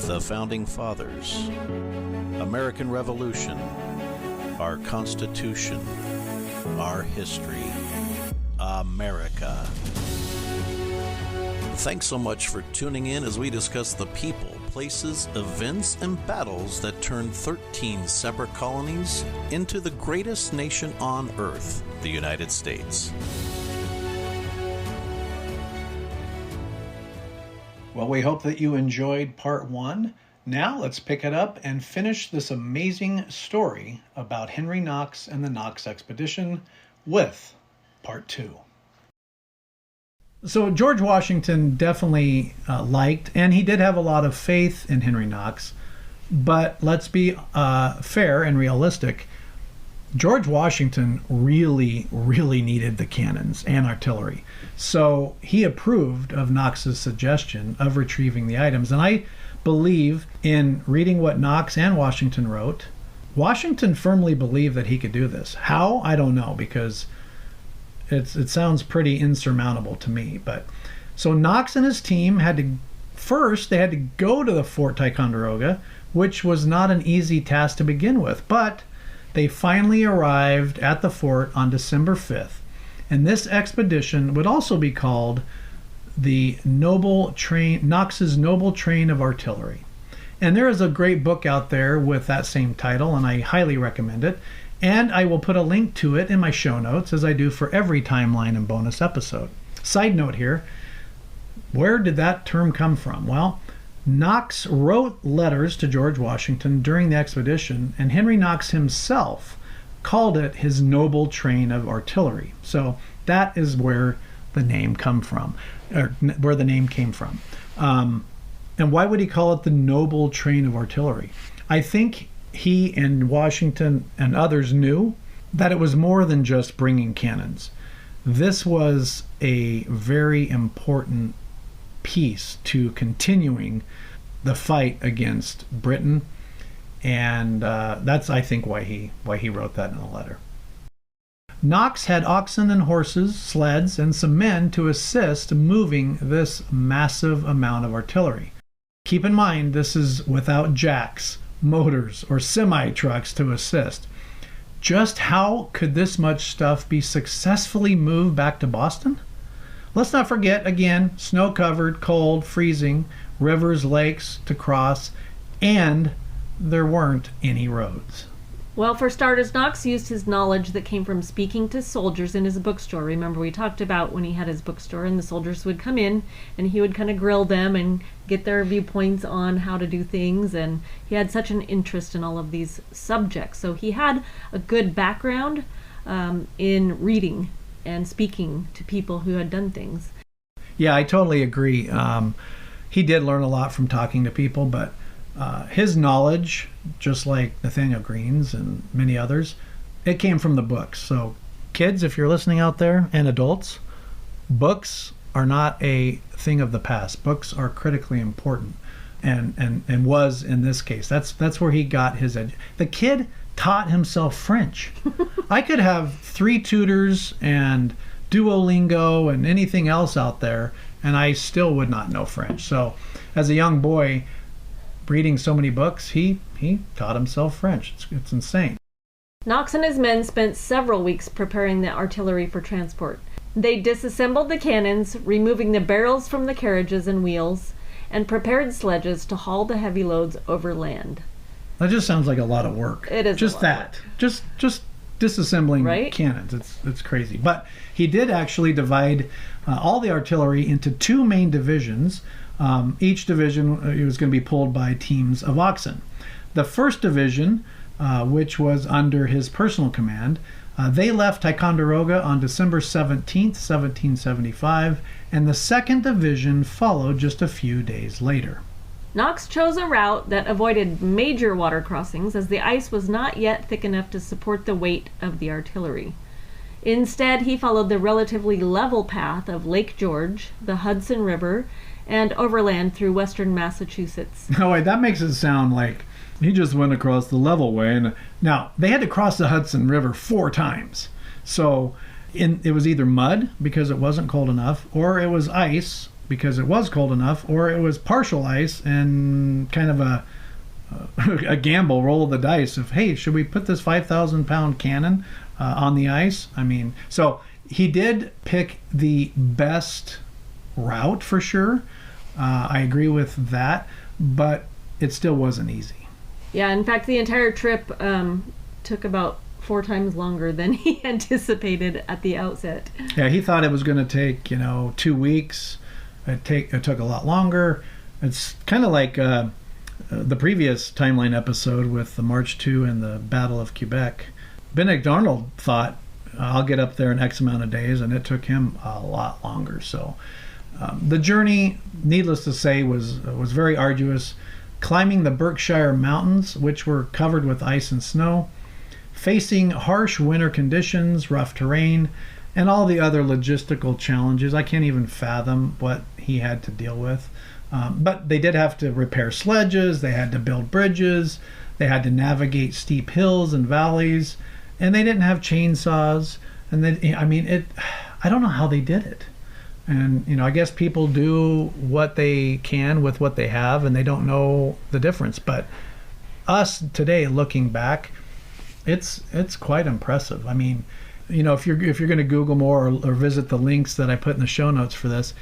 The Founding Fathers, American Revolution, our Constitution, our history, America. Thanks so much for tuning in as we discuss the people, places, events, and battles that turned 13 separate colonies into the greatest nation on earth, the United States. Well, we hope that you enjoyed part one. Now let's pick it up and finish this amazing story about Henry Knox and the Knox Expedition with part two. So George Washington definitely liked, and he did have a lot of faith in Henry Knox, but let's be fair and realistic. George Washington really needed the cannons and artillery. So he approved of Knox's suggestion of retrieving the items. And I believe, in reading what Knox and Washington wrote, Washington firmly believed that he could do this. How? I don't know, because it sounds pretty insurmountable to me. But so Knox and his team had to go to the Fort Ticonderoga, which was not an easy task to begin with. But they finally arrived at the fort on December 5th. And this expedition would also be called the Knox's Noble Train of Artillery. And there is a great book out there with that same title, and I highly recommend it. And I will put a link to it in my show notes, as I do for every timeline and bonus episode. Side note here, where did that term come from? Well, Knox wrote letters to George Washington during the expedition, and Henry Knox himself called it his Noble Train of Artillery. So that is where the name came from. And why would he call it the Noble Train of Artillery? I think he and Washington and others knew that it was more than just bringing cannons. This was a very important piece to continuing the fight against Britain, and that's, I think, why he wrote that in a letter. Knox had oxen and horses, sleds, and some men to assist moving this massive amount of artillery. Keep in mind, this is without jacks, motors, or semi-trucks to assist. Just how could this much stuff be successfully moved back to Boston? Let's not forget, again, snow-covered, cold, freezing, rivers, lakes to cross, and there weren't any roads. Well, for starters, Knox used his knowledge that came from speaking to soldiers in his bookstore. Remember, we talked about when he had his bookstore and the soldiers would come in and he would kind of grill them and get their viewpoints on how to do things. And he had such an interest in all of these subjects. So he had a good background in reading and speaking to people who had done things. Yeah, I totally agree. He did learn a lot from talking to people, but his knowledge, just like Nathaniel Greene's and many others, it came from the books. So kids, if you're listening out there, and adults, books are not a thing of the past. Books are critically important, and was in this case. That's where he got his The kid taught himself French. I could have 3 tutors and Duolingo and anything else out there, and I still would not know French. So as a young boy, reading so many books, he taught himself French. It's insane. Knox and his men spent several weeks preparing the artillery for transport. They disassembled the cannons, removing the barrels from the carriages and wheels, and prepared sledges to haul the heavy loads overland. That just sounds like a lot of work. It is just a lot that. Of work. Just disassembling right? cannons. It's crazy. But he did actually divide all the artillery into 2 main divisions. Each division was going to be pulled by teams of oxen. The first division, which was under his personal command, they left Ticonderoga on December 17th, 1775, and the second division followed just a few days later. Knox chose a route that avoided major water crossings, as the ice was not yet thick enough to support the weight of the artillery. Instead, he followed the relatively level path of Lake George, the Hudson River, and overland through western Massachusetts. Oh, wait, that makes it sound like he just went across the level way. And now, they had to cross the Hudson River 4 times. So It was either mud because it wasn't cold enough, or it was ice because it was cold enough, or it was partial ice and kind of a gamble, roll of the dice of, hey, should we put this 5,000-pound cannon on the ice? I mean, so he did pick the best route for sure. I agree with that, but it still wasn't easy. Yeah, in fact, the entire trip took about 4 times longer than he anticipated at the outset. Yeah, he thought it was going to take 2 weeks. It took a lot longer. It's kind of like the previous timeline episode with the March 2 and the Battle of Quebec. Benedict Arnold thought, I'll get up there in X amount of days, and it took him a lot longer. So the journey, needless to say, was very arduous. Climbing the Berkshire Mountains, which were covered with ice and snow, facing harsh winter conditions, rough terrain, and all the other logistical challenges. I can't even fathom what he had to deal with. But they did have to repair sledges, they had to build bridges, they had to navigate steep hills and valleys, and they didn't have chainsaws. And then, I don't know how they did it. And, I guess people do what they can with what they have, and they don't know the difference. But us today, looking back, it's quite impressive. I mean, if you're going to Google more or visit the links that I put in the show notes for this,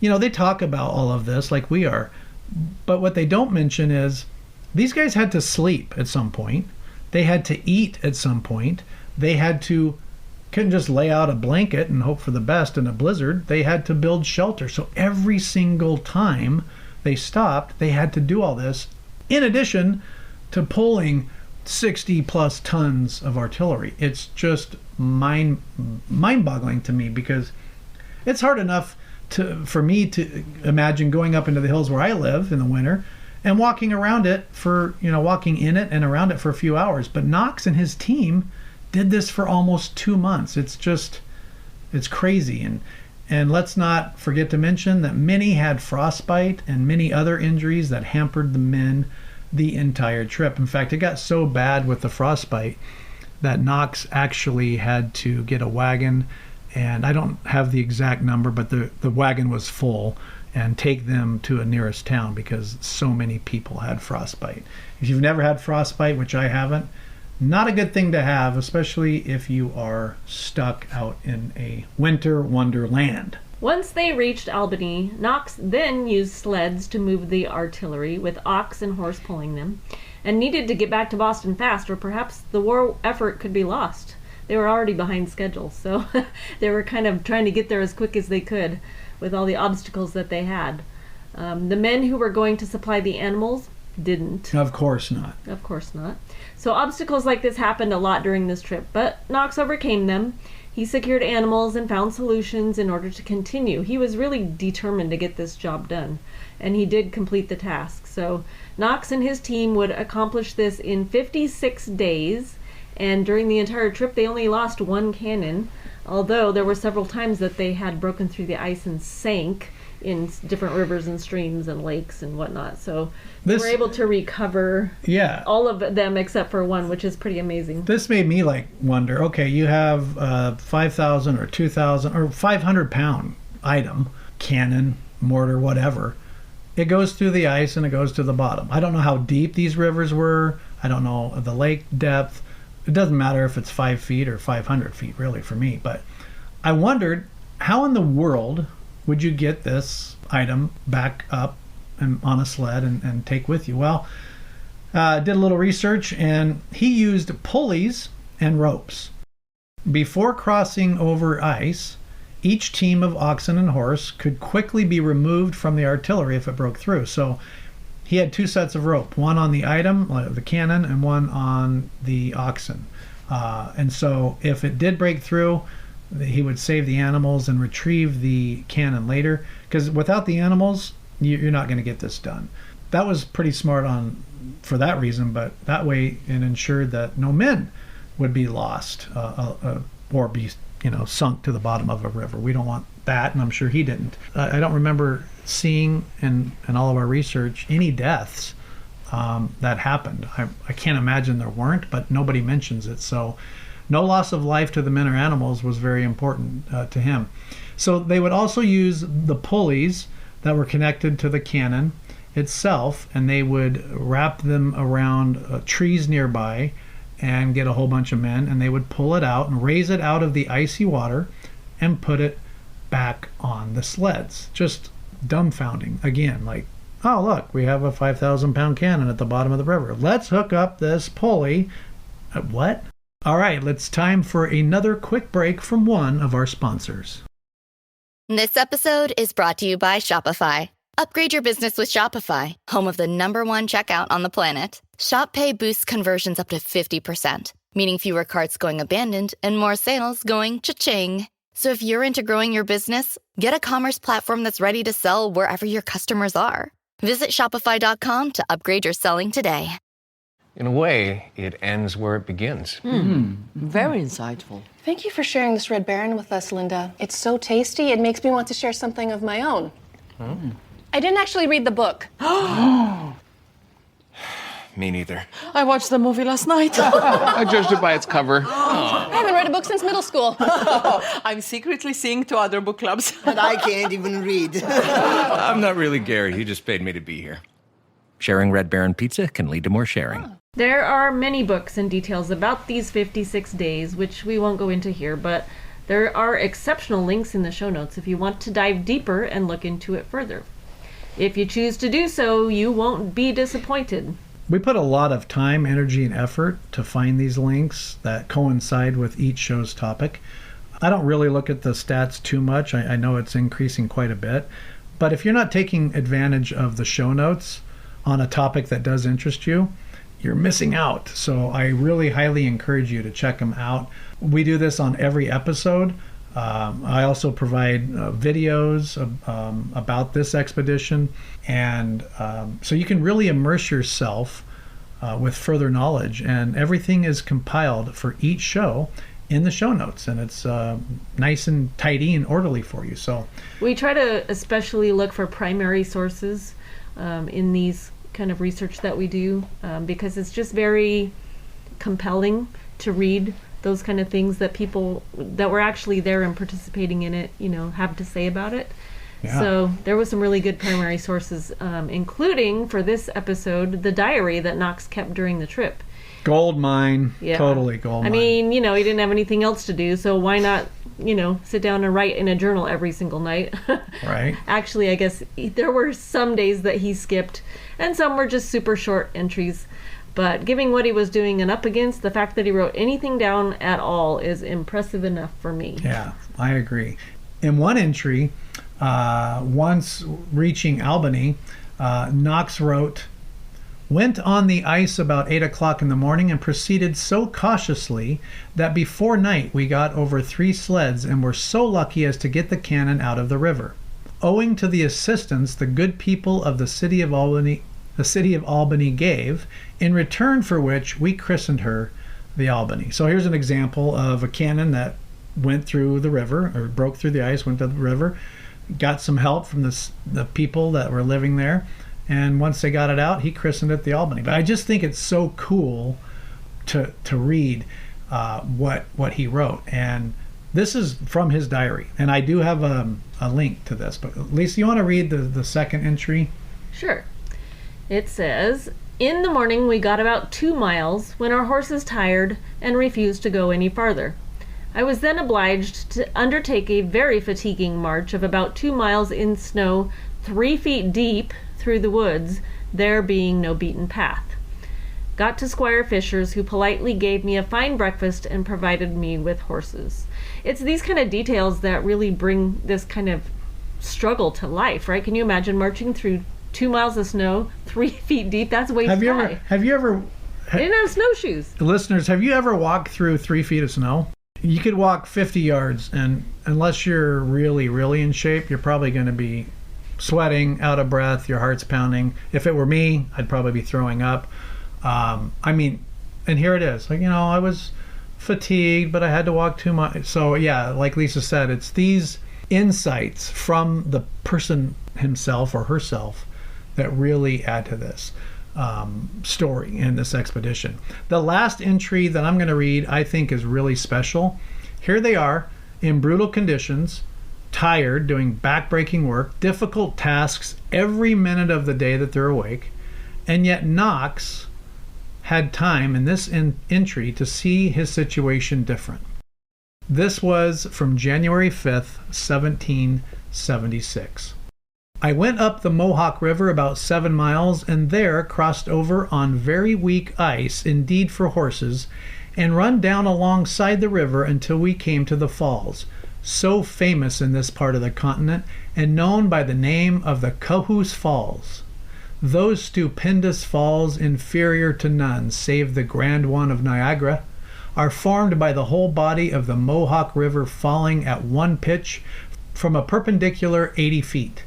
they talk about all of this like we are. But what they don't mention is these guys had to sleep at some point. They had to eat at some point. They couldn't just lay out a blanket and hope for the best in a blizzard. They had to build shelter. So every single time they stopped, they had to do all this, in addition to pulling 60 plus tons of artillery. It's just mind-boggling to me, because it's hard enough for me to imagine going up into the hills where I live in the winter and walking around it walking in it and around it for a few hours. But Knox and his team did this for almost 2 months. It's crazy. And let's not forget to mention that many had frostbite and many other injuries that hampered the men the entire trip. In fact, it got so bad with the frostbite that Knox actually had to get a wagon, and I don't have the exact number, but the wagon was full, and take them to a nearest town because so many people had frostbite. If you've never had frostbite, which I haven't, not a good thing to have, especially if you are stuck out in a winter wonderland. Once they reached Albany, Knox then used sleds to move the artillery, with ox and horse pulling them, and needed to get back to Boston fast, or perhaps the war effort could be lost. They were already behind schedule, so they were kind of trying to get there as quick as they could with all the obstacles that they had. The men who were going to supply the animals didn't. Of course not. Of course not. So obstacles like this happened a lot during this trip, but Knox overcame them. He secured animals and found solutions in order to continue. He was really determined to get this job done, and he did complete the task. So Knox and his team would accomplish this in 56 days, and during the entire trip they only lost 1 cannon, although there were several times that they had broken through the ice and sank in different rivers and streams and lakes and whatnot. So they were able to recover all of them except for 1, which is pretty amazing. This made me wonder, okay, you have 5,000 or 2,000 or 500-pound item, cannon, mortar, whatever. It goes through the ice and it goes to the bottom. I don't know how deep these rivers were. I don't know the lake depth. It doesn't matter if it's 5 feet or 500 feet, really, for me. But I wondered, how in the world would you get this item back up and on a sled and take with you? Well, did a little research, and he used pulleys and ropes. Before crossing over ice, each team of oxen and horse could quickly be removed from the artillery if it broke through. So he had 2 sets of rope, one on the item, the cannon, and one on the oxen. And so if it did break through, he would save the animals and retrieve the cannon later, because without the animals, you're not going to get this done. That was pretty smart for that reason, but that way it ensured that no men would be lost or be sunk to the bottom of a river. We don't want that, and I'm sure he didn't. I don't remember seeing in all of our research any deaths that happened. I can't imagine there weren't, but nobody mentions it. So No loss of life to the men or animals was very important to him. So they would also use the pulleys that were connected to the cannon itself, and they would wrap them around trees nearby and get a whole bunch of men, and they would pull it out and raise it out of the icy water and put it back on the sleds. Just dumbfounding. Again, like, oh, look, we have a 5,000-pound cannon at the bottom of the river. Let's hook up this pulley. What? All right, it's time for another quick break from one of our sponsors. This episode is brought to you by Shopify. Upgrade your business with Shopify, home of the #1 checkout on the planet. Shop Pay boosts conversions up to 50%, meaning fewer carts going abandoned and more sales going cha-ching. So if you're into growing your business, get a commerce platform that's ready to sell wherever your customers are. Visit Shopify.com to upgrade your selling today. In a way, it ends where it begins. Very insightful. Thank you for sharing this Red Baron with us, Linda. It's so tasty, it makes me want to share something of my own. I didn't actually read the book. Me neither. I watched the movie last night. I judged it by its cover. I haven't read a book since middle school. I'm secretly seeing 2 other book clubs. And I can't even read. I'm not really Gary. He just paid me to be here. Sharing Red Baron pizza can lead to more sharing. There are many books and details about these 56 days, which we won't go into here, but there are exceptional links in the show notes if you want to dive deeper and look into it further. If you choose to do so, you won't be disappointed. We put a lot of time, energy, and effort to find these links that coincide with each show's topic. I don't really look at the stats too much. I know it's increasing quite a bit. But if you're not taking advantage of the show notes on a topic that does interest you, you're missing out. So I really highly encourage you to check them out. We do this on every episode. I also provide videos about this expedition, and so you can really immerse yourself with further knowledge, and everything is compiled for each show in the show notes, and it's nice and tidy and orderly for you. So we try to especially look for primary sources in these kind of research that we do, because it's just very compelling to read those kind of things that people that were actually there and participating in it, have to say about it. Yeah. So there was some really good primary sources, including for this episode, the diary that Knox kept during the trip. Gold mine. Yeah. Totally gold mine. I mean, he didn't have anything else to do, so why not, sit down and write in a journal every single night? Right. Actually, I guess there were some days that he skipped, and some were just super short entries. But given what he was doing and up against, the fact that he wrote anything down at all is impressive enough for me. Yeah, I agree. In one entry, once reaching Albany, Knox wrote, "Went on the ice about 8 o'clock in the morning and proceeded so cautiously that before night we got over 3 sleds and were so lucky as to get the cannon out of the river. Owing to the assistance the good people of the city of Albany gave, in return for which we christened her the Albany." So here's an example of a cannon that went through the river, or broke through the ice, went to the river, got some help from the people that were living there, and once they got it out, he christened it the Albany. But I just think it's so cool to read what he wrote, and this is from his diary, and I do have a link to this. But Lisa, you want to read the second entry? Sure. It says, "In the morning we got about 2 miles when our horses tired and refused to go any farther. I was then obliged to undertake a very fatiguing march of about 2 miles in snow 3 feet deep through the woods, there being no beaten path. Got to Squire Fisher's, who politely gave me a fine breakfast and provided me with horses." It's these kind of details that really bring this kind of struggle to life, right? Can you imagine marching through 2 miles of snow, 3 feet deep? That's waist high. Have you ever They didn't have snowshoes. Listeners, have you ever walked through 3 feet of snow? You could walk 50 yards, and unless you're really, really in shape, you're probably going to be sweating, out of breath, your heart's pounding. If it were me, I'd probably be throwing up. And here it is. I was fatigued, but I had to walk 2 miles. So yeah, like Lisa said, it's these insights from the person himself or herself that really add to this. story in this expedition. The last entry that I'm going to read, I think, is really special. Here they are in brutal conditions, tired, doing backbreaking work, difficult tasks every minute of the day that they're awake, and yet Knox had time in this entry to see his situation different. This was from January 5th, 1776. I went up the Mohawk River about 7 miles and there crossed over on very weak ice, indeed for horses, and run down alongside the river until we came to the falls, so famous in this part of the continent and known by the name of the Cohoes Falls. Those stupendous falls, inferior to none save the grand one of Niagara, are formed by the whole body of the Mohawk River falling at one pitch from a perpendicular 80 feet.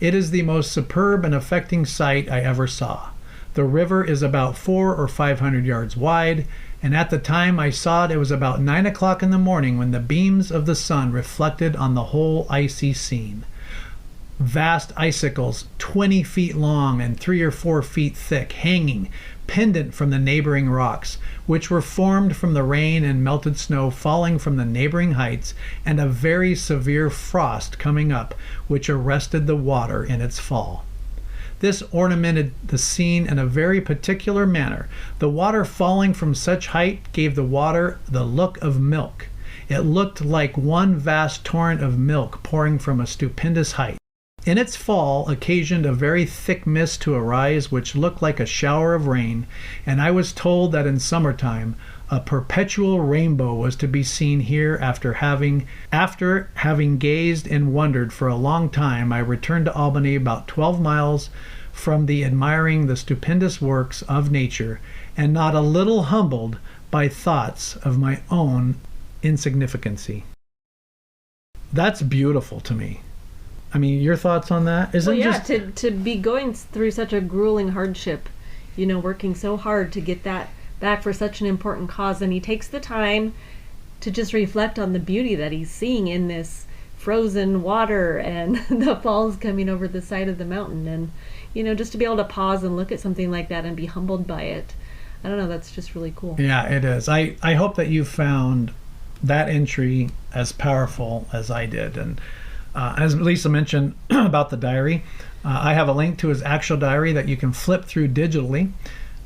It is the most superb and affecting sight I ever saw. The river is about 400 or 500 yards wide, and at the time I saw it, it was about 9 o'clock in the morning when the beams of the sun reflected on the whole icy scene. Vast icicles, 20 feet long and 3 or 4 feet thick, hanging pendant from the neighboring rocks, which were formed from the rain and melted snow falling from the neighboring heights, and a very severe frost coming up, which arrested the water in its fall. This ornamented the scene in a very particular manner. The water falling from such height gave the water the look of milk. It looked like one vast torrent of milk pouring from a stupendous height. In its fall occasioned a very thick mist to arise, which looked like a shower of rain, and I was told that in summertime a perpetual rainbow was to be seen here. After having gazed and wondered for a long time, I returned to Albany about 12 miles from the admiring the stupendous works of nature, and not a little humbled by thoughts of my own insignificancy. That's beautiful to me. I mean, your thoughts on that? To be going through such a grueling hardship, working so hard to get that back for such an important cause, and he takes the time to just reflect on the beauty that he's seeing in this frozen water and the falls coming over the side of the mountain, and just to be able to pause and look at something like that and be humbled by it. I don't know, that's just really cool. Yeah, it is. I hope that you found that entry as powerful as I did. And as Lisa mentioned about the diary, I have a link to his actual diary that you can flip through digitally.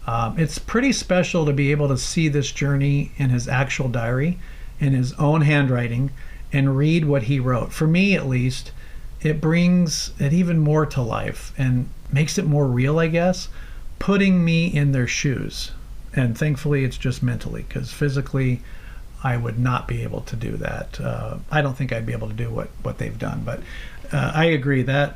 It's pretty special to be able to see this journey in his actual diary, in his own handwriting, and read what he wrote. For me, at least, it brings it even more to life and makes it more real, I guess, putting me in their shoes. And thankfully, it's just mentally, because physically, I would not be able to do that. I don't think I'd be able to do what they've done. But I agree that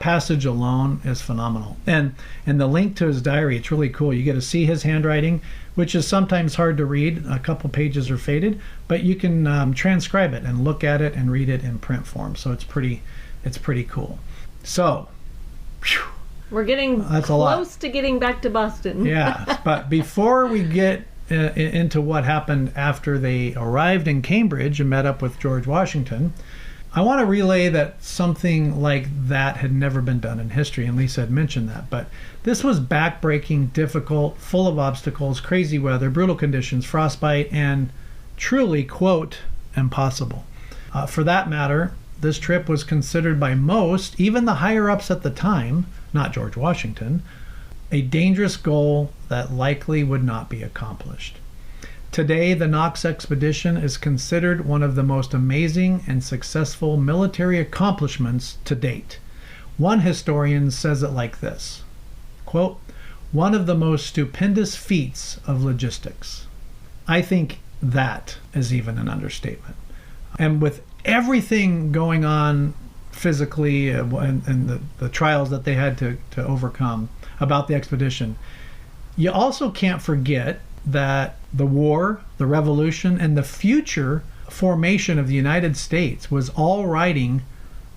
passage alone is phenomenal. And the link to his diary, it's really cool. You get to see his handwriting, which is sometimes hard to read. A couple pages are faded, but you can transcribe it and look at it and read it in print form. So it's pretty cool. So, whew, we're getting close to getting back to Boston. Yeah, but before we get into what happened after they arrived in Cambridge and met up with George Washington, I want to relay that something like that had never been done in history, and Lisa had mentioned that. But this was backbreaking, difficult, full of obstacles, crazy weather, brutal conditions, frostbite, and truly, quote, impossible. For that matter, this trip was considered by most, even the higher-ups at the time, not George Washington, a dangerous goal that likely would not be accomplished. Today, the Knox Expedition is considered one of the most amazing and successful military accomplishments to date. One historian says it like this, quote, "One of the most stupendous feats of logistics." I think that is even an understatement. And with everything going on physically and the trials that they had to overcome about the expedition, you also can't forget that the war, the revolution, and the future formation of the United States was all riding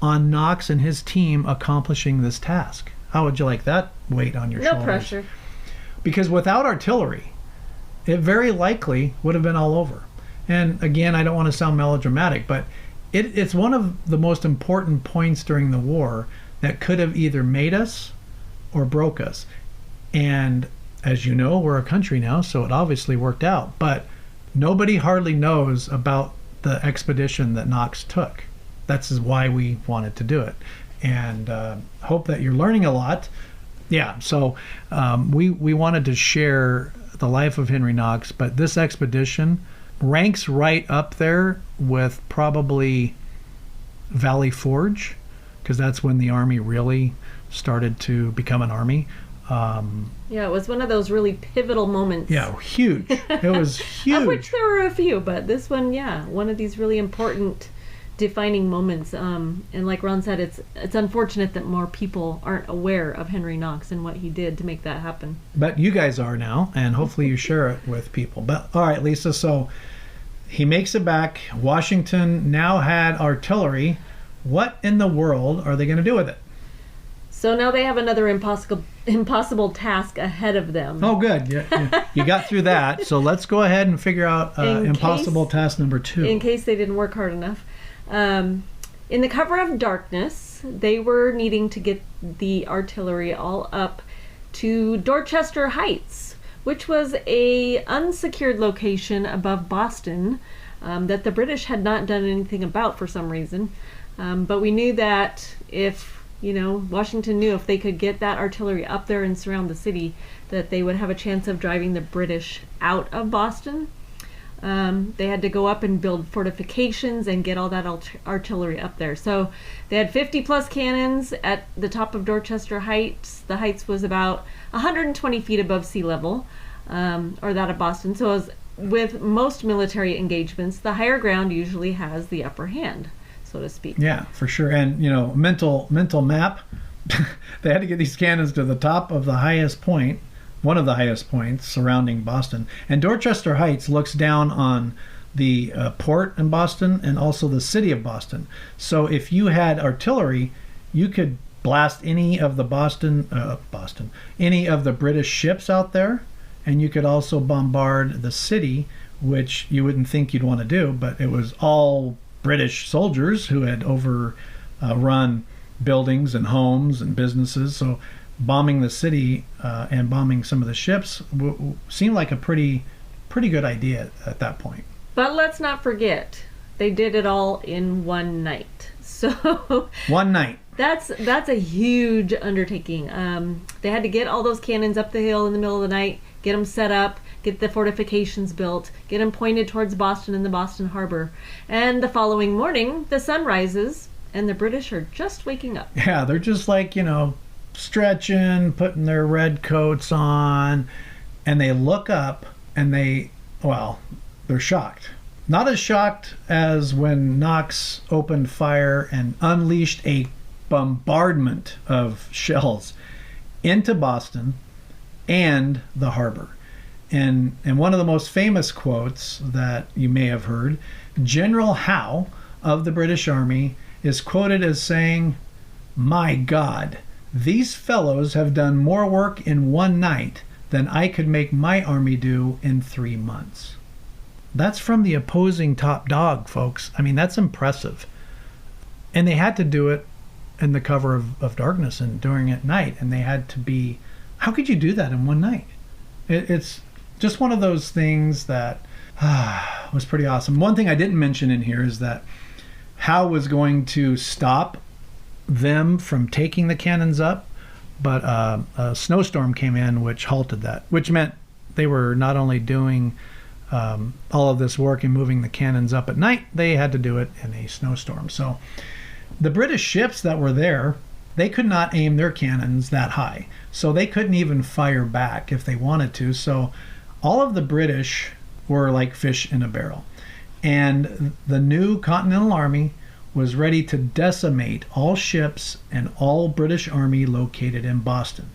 on Knox and his team accomplishing this task. How would you like that weight on your shoulders? No pressure. Because without artillery, it very likely would have been all over. And again, I don't want to sound melodramatic, but it's one of the most important points during the war that could have either made us or broke us. And as you know, we're a country now, so it obviously worked out. But nobody hardly knows about the expedition that Knox took. That's why we wanted to do it. And hope that you're learning a lot. Yeah, so we wanted to share the life of Henry Knox, but this expedition ranks right up there with probably Valley Forge, because that's when the Army really started to become an army. Yeah, it was one of those really pivotal moments. Yeah, huge. It was huge. Of which there were a few, but this one, yeah, one of these really important defining moments. And like Ron said, it's unfortunate that more people aren't aware of Henry Knox and what he did to make that happen. But you guys are now, and hopefully you share it with people. But all right, Lisa, so he makes it back. Washington now had artillery. What in the world are they going to do with it? So now they have another impossible task ahead of them. Oh, good. You got through that. So let's go ahead and figure out impossible task number 2. In case they didn't work hard enough. In the cover of darkness, they were needing to get the artillery all up to Dorchester Heights, which was a unsecured location above Boston that the British had not done anything about for some reason. But we knew that Washington knew if they could get that artillery up there and surround the city, that they would have a chance of driving the British out of Boston. They had to go up and build fortifications and get all that artillery up there. So they had 50 plus cannons at the top of Dorchester Heights. The Heights was about 120 feet above sea level, or that of Boston. So as with most military engagements, the higher ground usually has the upper hand, so to speak. Yeah, for sure. And mental map. They had to get these cannons to the top of the highest point, one of the highest points surrounding Boston. And Dorchester Heights looks down on the port in Boston and also the city of Boston. So if you had artillery, you could blast any of the any of the British ships out there, and you could also bombard the city, which you wouldn't think you'd want to do, but it was all British soldiers who had overrun buildings and homes and businesses. So bombing the city and bombing some of the ships seemed like a pretty good idea at that point. But let's not forget, they did it all in one night. So one night. That's a huge undertaking. They had to get all those cannons up the hill in the middle of the night, get them set up, get the fortifications built, get them pointed towards Boston and the Boston Harbor. And the following morning, the sun rises, and the British are just waking up. Yeah, they're just like, stretching, putting their red coats on, and they look up and they're shocked. Not as shocked as when Knox opened fire and unleashed a bombardment of shells into Boston and the harbor. And one of the most famous quotes that you may have heard, General Howe of the British Army is quoted as saying, "My God, these fellows have done more work in one night than I could make my army do in 3 months." That's from the opposing top dog, folks. I mean, that's impressive. And they had to do it in the cover of darkness and during at night. And they had to be, how could you do that in one night? It's just one of those things that was pretty awesome. One thing I didn't mention in here is that Howe was going to stop them from taking the cannons up, but a snowstorm came in which halted that, which meant they were not only doing all of this work and moving the cannons up at night, they had to do it in a snowstorm. So the British ships that were there, they could not aim their cannons that high, so they couldn't even fire back if they wanted to. So all of the British were like fish in a barrel, and the new Continental Army was ready to decimate all ships and all British Army located in Boston.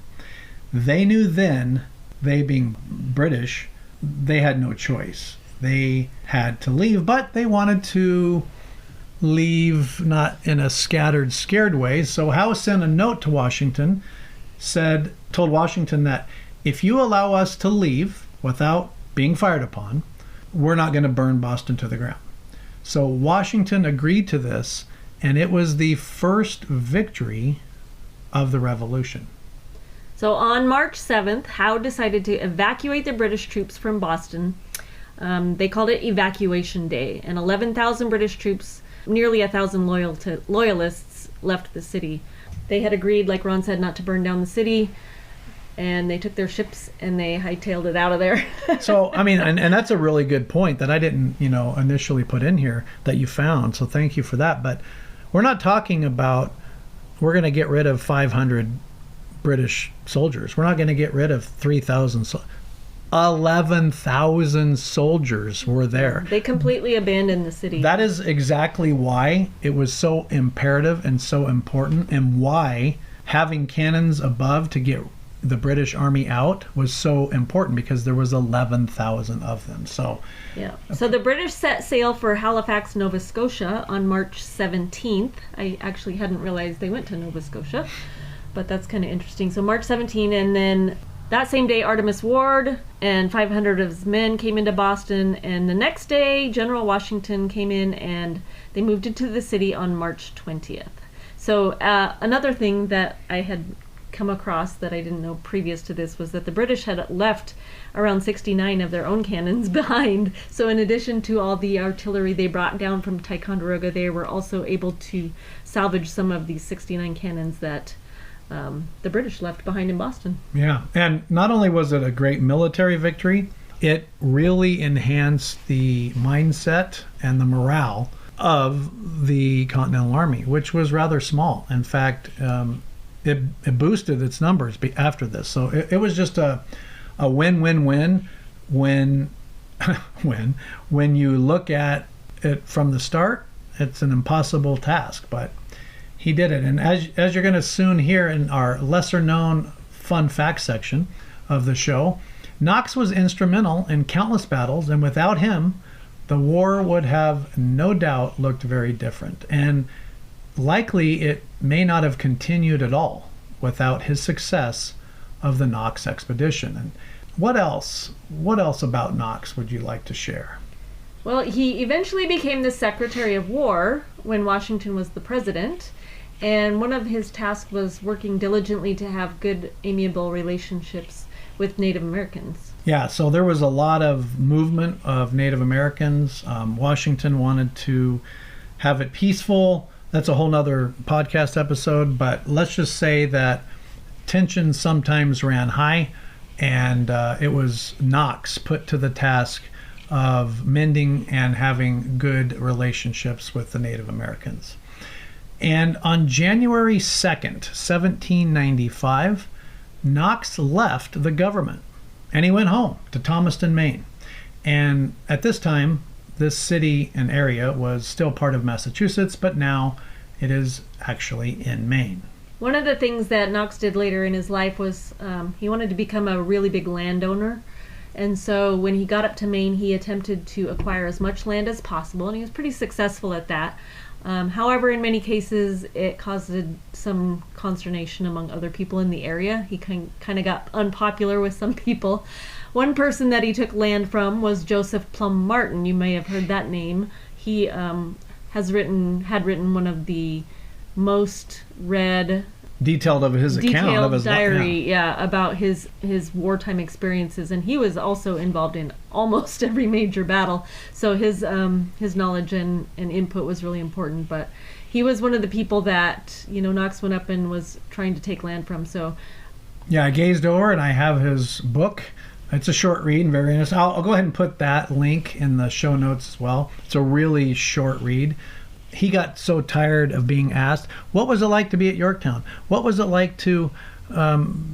They knew then, they being British, they had no choice. They had to leave, but they wanted to leave not in a scattered, scared way. So Howe sent a note to Washington, told Washington that if you allow us to leave without being fired upon, we're not going to burn Boston to the ground. So Washington agreed to this, and it was the first victory of the Revolution. So on March 7th, Howe decided to evacuate the British troops from Boston. They called it Evacuation Day, and 11,000 British troops, nearly 1,000 loyalists, left the city. They had agreed, like Ron said, not to burn down the city, and they took their ships and they hightailed it out of there. So, I mean, and that's a really good point that I didn't, initially put in here that you found. So thank you for that. But we're not talking about we're going to get rid of 500 British soldiers. We're not going to get rid of 3,000. 11,000 soldiers were there. They completely abandoned the city. That is exactly why it was so imperative and so important, and why having cannons above to get the British Army out was so important, because there was 11,000 of them. So yeah. So the British set sail for Halifax, Nova Scotia on March 17th. I actually hadn't realized they went to Nova Scotia, but that's kind of interesting. So March 17th, and then that same day, Artemas Ward and 500 of his men came into Boston, and the next day, General Washington came in and they moved into the city on March 20th. So another thing that I had come across that I didn't know previous to this was that the British had left around 69 of their own cannons behind. So in addition to all the artillery they brought down from Ticonderoga, they were also able to salvage some of these 69 cannons that the British left behind in Boston. Yeah, and not only was it a great military victory, it really enhanced the mindset and the morale of the Continental Army, which was rather small. In fact, it boosted its numbers after this. So it was just a win-win-win when when you look at it from the start. It's an impossible task, but he did it. And as you're going to soon hear in our lesser-known fun facts section of the show, Knox was instrumental in countless battles, and without him, the war would have no doubt looked very different. And likely it may not have continued at all without his success of the Knox Expedition. And what else about Knox would you like to share? Well, he eventually became the Secretary of War when Washington was the president. And one of his tasks was working diligently to have good, amiable relationships with Native Americans. Yeah, so there was a lot of movement of Native Americans. Washington wanted to have it peaceful. That's a whole nother podcast episode, but let's just say that tensions sometimes ran high, and it was Knox put to the task of mending and having good relationships with the Native Americans. And on January 2nd, 1795, Knox left the government and he went home to Thomaston, Maine. And at this time, this city and area was still part of Massachusetts, but now it is actually in Maine. One of the things that Knox did later in his life was he wanted to become a really big landowner. And so when he got up to Maine, he attempted to acquire as much land as possible, and he was pretty successful at that. However, in many cases, it caused some consternation among other people in the area. He kind of got unpopular with some people. One person that he took land from was Joseph Plum Martin. You may have heard that name. He had written one of the most read detailed of his account of his diary, about his wartime experiences, and he was also involved in almost every major battle. So his knowledge and input was really important. But he was one of the people that Knox went up and was trying to take land from. So yeah, I gazed over and I have his book. It's a short read and very interesting. I'll go ahead and put that link in the show notes as well. It's a really short read. He got so tired of being asked, what was it like to be at Yorktown? What was it like to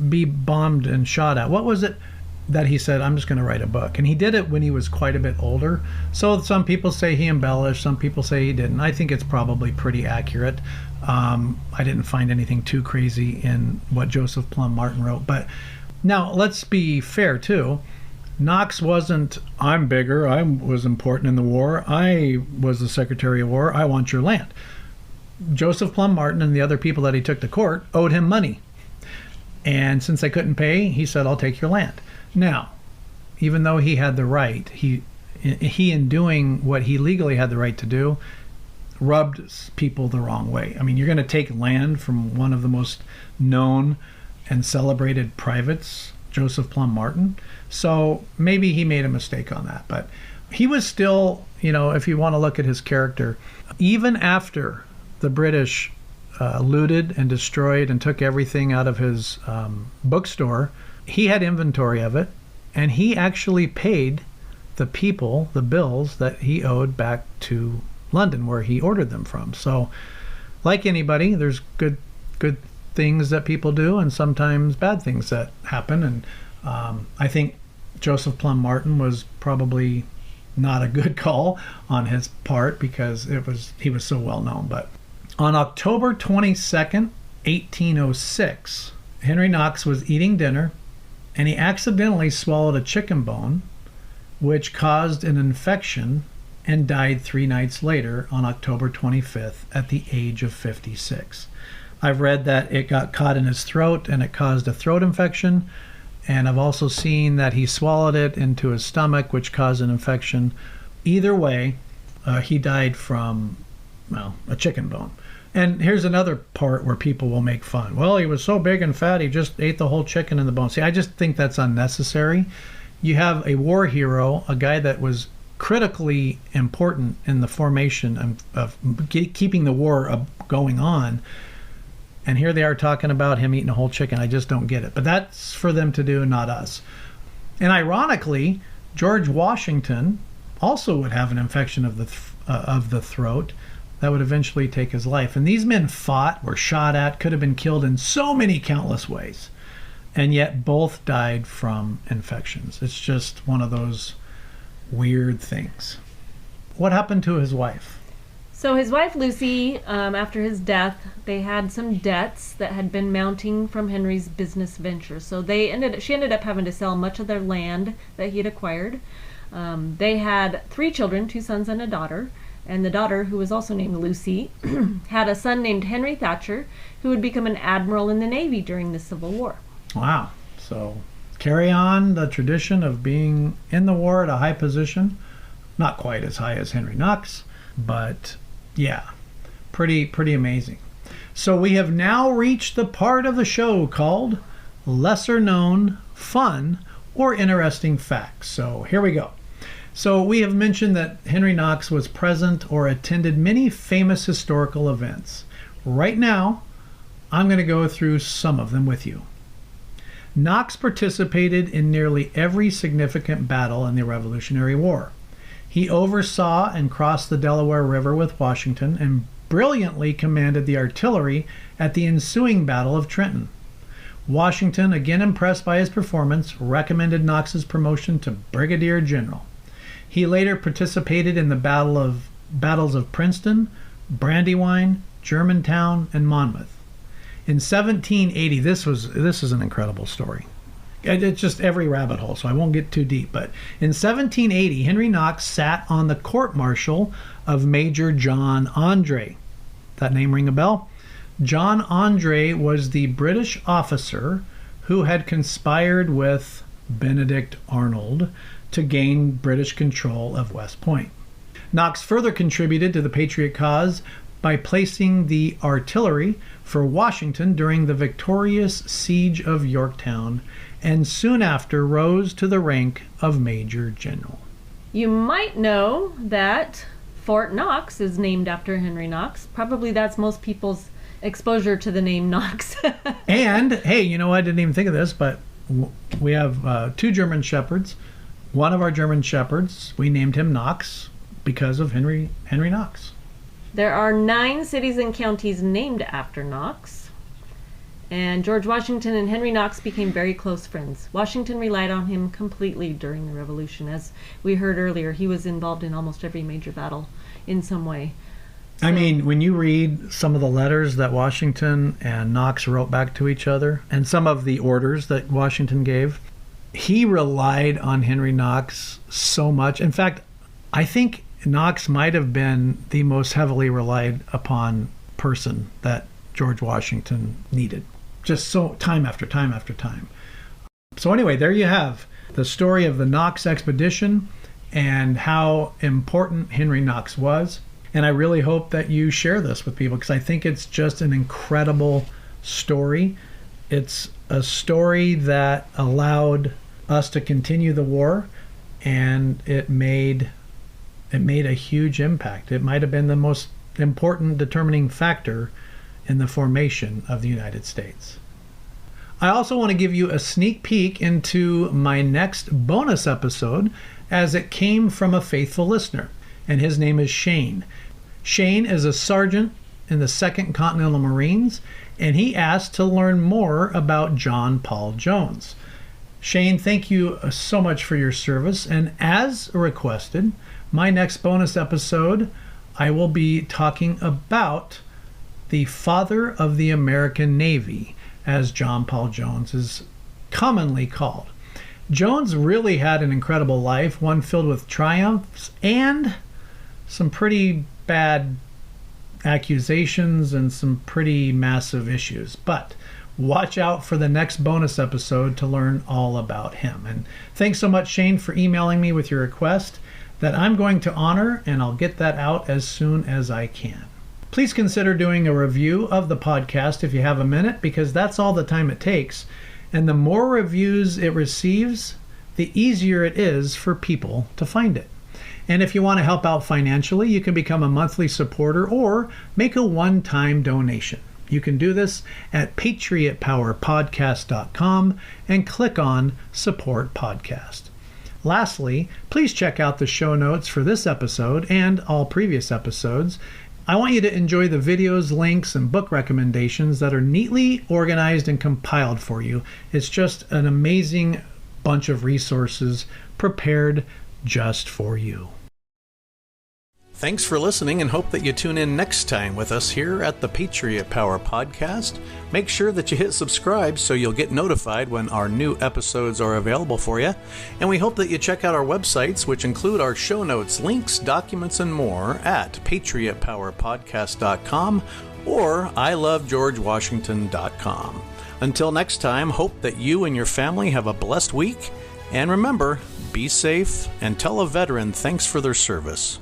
be bombed and shot at? What was it that he said, I'm just going to write a book? And he did it when he was quite a bit older. So some people say he embellished, some people say he didn't. I think it's probably pretty accurate. I didn't find anything too crazy in what Joseph Plum Martin wrote. But now let's be fair too. Knox wasn't, I'm bigger, I was important in the war, I was the Secretary of War, I want your land. Joseph Plum Martin and the other people that he took to court owed him money. And since they couldn't pay, he said, I'll take your land. Now, even though he had the right, he in doing what he legally had the right to do, rubbed people the wrong way. I mean, you're going to take land from one of the most known and celebrated privates, Joseph Plum Martin. So maybe he made a mistake on that. But he was still, if you want to look at his character, even after the British looted and destroyed and took everything out of his bookstore, he had inventory of it, and he actually paid the people the bills that he owed back to London, where he ordered them from. So, like anybody, there's good things that people do, and sometimes bad things that happen. And I think Joseph Plum Martin was probably not a good call on his part, because he was so well known. But on October 22nd, 1806, Henry Knox was eating dinner, and he accidentally swallowed a chicken bone, which caused an infection, and died 3 nights later on October 25th at the age of 56. I've read that it got caught in his throat and it caused a throat infection, and I've also seen that he swallowed it into his stomach, which caused an infection. Either way, he died from, a chicken bone. And here's another part where people will make fun. Well, he was so big and fat, he just ate the whole chicken and the bone. See, I just think that's unnecessary. You have a war hero, a guy that was critically important in the formation of keeping the war going on. And here they are talking about him eating a whole chicken. I just don't get it. But that's for them to do, not us. And ironically, George Washington also would have an infection of the throat that would eventually take his life. And these men fought, were shot at, could have been killed in so many countless ways. And yet both died from infections. It's just one of those weird things. What happened to his wife? So his wife Lucy, after his death, they had some debts that had been mounting from Henry's business ventures. So she ended up having to sell much of their land that he had acquired. They had 3 children, 2 sons and a daughter. And the daughter, who was also named Lucy, had a son named Henry Thatcher, who would become an admiral in the Navy during the Civil War. Wow. So carry on the tradition of being in the war at a high position. Not quite as high as Henry Knox, but yeah, pretty amazing. So we have now reached the part of the show called Lesser Known, Fun, or Interesting Facts. So here we go. So we have mentioned that Henry Knox was present or attended many famous historical events. Right now, I'm going to go through some of them with you. Knox participated in nearly every significant battle in the Revolutionary War. He oversaw and crossed the Delaware River with Washington and brilliantly commanded the artillery at the ensuing Battle of Trenton. Washington, again impressed by his performance, recommended Knox's promotion to Brigadier General. He later participated in the battles of Princeton, Brandywine, Germantown, and Monmouth. In 1780, this is an incredible story. It's just every rabbit hole, so I won't get too deep. But in 1780, Henry Knox sat on the court-martial of Major John Andre. That name ring a bell? John Andre was the British officer who had conspired with Benedict Arnold to gain British control of West Point. Knox further contributed to the Patriot cause by placing the artillery for Washington during the victorious siege of Yorktown, and soon after rose to the rank of Major General. You might know that Fort Knox is named after Henry Knox. Probably that's most people's exposure to the name Knox. And, hey, I didn't even think of this, but we have 2 German Shepherds. One of our German Shepherds, we named him Knox because of Henry Knox. There are 9 cities and counties named after Knox. And George Washington and Henry Knox became very close friends. Washington relied on him completely during the Revolution. As we heard earlier, he was involved in almost every major battle in some way. I mean, when you read some of the letters that Washington and Knox wrote back to each other, and some of the orders that Washington gave, he relied on Henry Knox so much. In fact, I think Knox might have been the most heavily relied upon person that George Washington needed. Just so time after time after time. So anyway, there you have the story of the Knox Expedition and how important Henry Knox was. And I really hope that you share this with people, because I think it's just an incredible story. It's a story that allowed us to continue the war, and it made a huge impact. It might have been the most important determining factor in the formation of the United States. I also want to give you a sneak peek into my next bonus episode, as it came from a faithful listener, and his name is Shane. Shane is a sergeant in the 2nd Continental Marines, and he asked to learn more about John Paul Jones. Shane, thank you so much for your service, and as requested, my next bonus episode, I will be talking about the father of the American Navy, as John Paul Jones is commonly called. Jones really had an incredible life, one filled with triumphs and some pretty bad accusations and some pretty massive issues. But watch out for the next bonus episode to learn all about him. And thanks so much, Shane, for emailing me with your request that I'm going to honor, and I'll get that out as soon as I can. Please consider doing a review of the podcast if you have a minute, because that's all the time it takes. And the more reviews it receives, the easier it is for people to find it. And if you want to help out financially, you can become a monthly supporter or make a one-time donation. You can do this at patriotpowerpodcast.com and click on Support Podcast. Lastly, please check out the show notes for this episode and all previous episodes. I want you to enjoy the videos, links, and book recommendations that are neatly organized and compiled for you. It's just an amazing bunch of resources prepared just for you. Thanks for listening, and hope that you tune in next time with us here at the Patriot Power Podcast. Make sure that you hit subscribe so you'll get notified when our new episodes are available for you. And we hope that you check out our websites, which include our show notes, links, documents, and more at patriotpowerpodcast.com or ilovegeorgewashington.com. Until next time, hope that you and your family have a blessed week. And remember, be safe and tell a veteran thanks for their service.